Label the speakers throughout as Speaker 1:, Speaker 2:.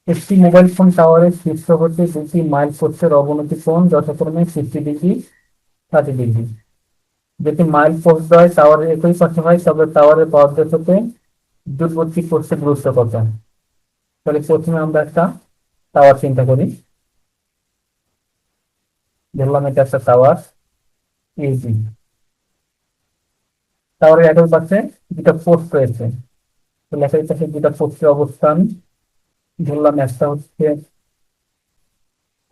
Speaker 1: একটি mobile phone টাওয়ারের শীর্ষ হতে দুটি মাইল পোস্টের অবনতি কোণ যথাক্রমে 60 ডিগ্রি 30 ডিগ্রি। যদি মাইল পোস্ট দ্বয় টাওয়ারের একই পাশে হয় তবে টাওয়ারের পাওয়ার হতে দূরবর্তী পোস্টের দূরত্ব কত? তাহলে প্রথমে আমরা একটা টাওয়ার চিন্তা করি। ধরলাম এটা একটা টাওয়ার এইচডি। টাওয়ারের একই পাশে দুটা পোস্ট রয়েছে। তাহলে একই পাশে দুটা পোস্টের অবস্থান ধরলাম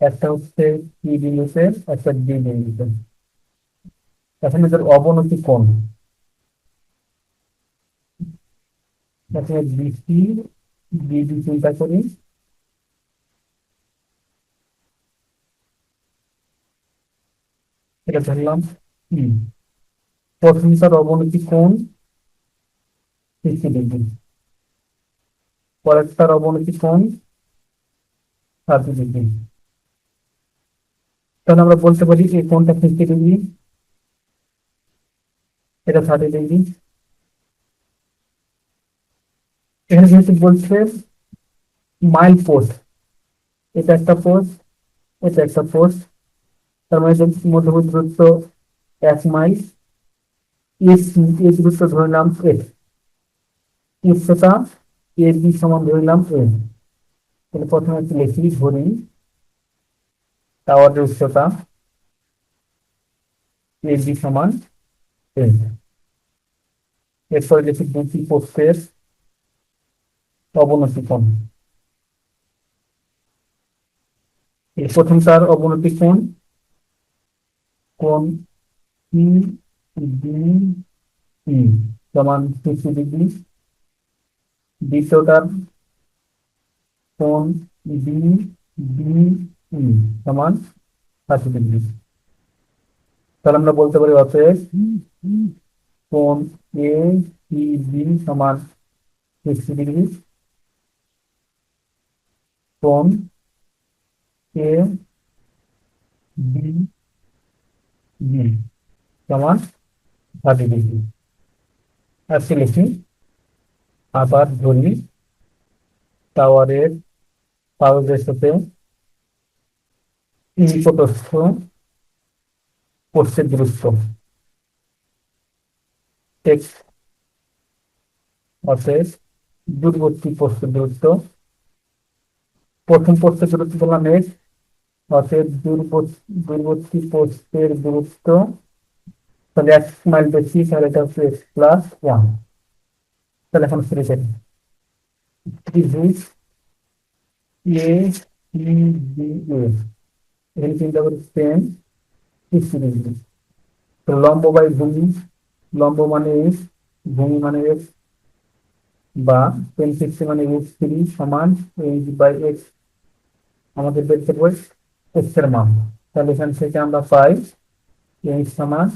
Speaker 1: একটা হচ্ছে পি বিন্দুতে, একটা ডি বিন্দুতে। এখন এদের অবনতি কোণ, প্রথমে বিসি বিডি চিন্তা করি। এটা ধরলাম ই। প্রথমটার অবনতি কোণ 60 ডিগ্রি, পরেরটার অবনতি কোণ 30 ডিগ্রি। তাহলে আমরা বলতে পারি এই কোণটা 50 ডিগ্রি, এটা 30 ডিগ্রি। এখানে যেহেতু বলছে মাইল পোস্ট, এটা একটা পোস্ট, এটা একটা পোস্ট, তার মানে এদের মধ্যবর্তী দূরত্ব 1 মাইল। এই দূরত্ব ধরলাম এ, উচ্চতা এ বি সমান ধরলাম এ। তাহলে প্রথমে একটু লিখি, ধরি টাওয়ারের উচ্চতা এ বি সমান এ। এরপরে লিখি দুটি পোস্টের অবনতি কোণ। এই প্রথমটার অবনতি কোণ কোণ ই বি ই সমান 60 ডিগ্রি। দ্বিতীয়টার কোণ বি বি ই সমান 30 ডিগ্রি। তাহলে আমরা বলতে পারি অতএব কোণ এ বি বি সমান 60 ডিগ্রি, কোণ এ বি বি সমান 30 ডিগ্রি। আজকে লিখি, আবার ধরি টাওয়ারের পাদদেশে নিকটস্থ পোস্টের দূরত্ব টেক্স, অতএব দূরবর্তী পোস্টের দূরত্ব। প্রথম পোস্টের দূরত্ব বললাম এক্স, অতএব দূরবর্তী পোস্টের দূরত্ব, তাহলে 1 মাইল বেশি, তাহলে এটা হচ্ছে x+1। তাহলে এখন শুরু করি। ত্রিভুজ এ সি ডি এ, এখানে চিন্তা করি সেম 60 ডিগ্রি। তো লম্ব বাই ভূমি, লম্ব মানে এক্স, ভূমি মানে এক্স, বা 1060 মানে √3 সমান h/x। আমাদের বের করবো এক্স এর মান। তাহলে এখান থেকে আমরা পাই h সমান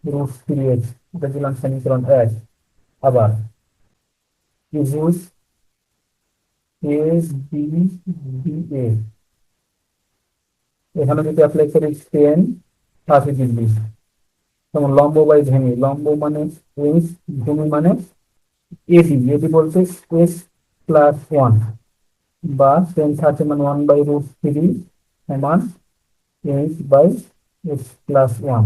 Speaker 1: √3x। এটা দিলাম সমীকরণ 1। আবার ত্রিভুজ এ বি ডি এ, এখানে যদি অ্যাপ্লাই করি 10 30 ডিগ্রি, যেমন লম্ব বাই ভূমি, লম্ব মানে এইচ, ভূমি মানে এডি। এডি বলতে x+1, বা 10 30 মানে 1/√3 সমান h/x+1।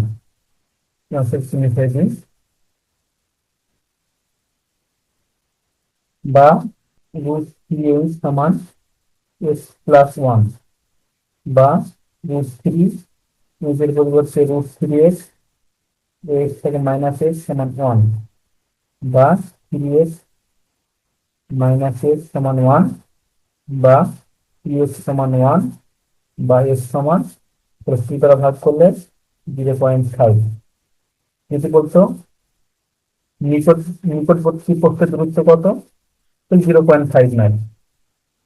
Speaker 1: বা √3h সমান x+1, বা √3 এর পরিবর্তে √3x, x থেকে মাইনাস x সমান 1, বা 3x মাইনাস x সমান 1, বা 3x সমান 1, বা x সমান 3 দ্বারা ভাগ করলে 0.5। যদি বলতো নিকট নিকটবর্তী পোস্টের দূরত্ব কত, 0.59।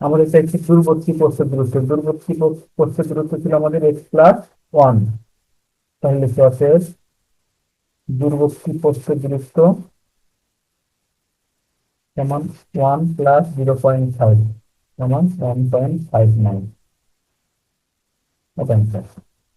Speaker 1: আমাদের চাইছে দূরবর্তী পোস্টের দূরত্ব, দূরবর্তী পোস্টের দূরত্ব ছিল আমাদের x+1। তাহলে শেষ দূরবর্তী পোস্টের দূরত্ব সমান 1 + 0.5 সমান 1.59।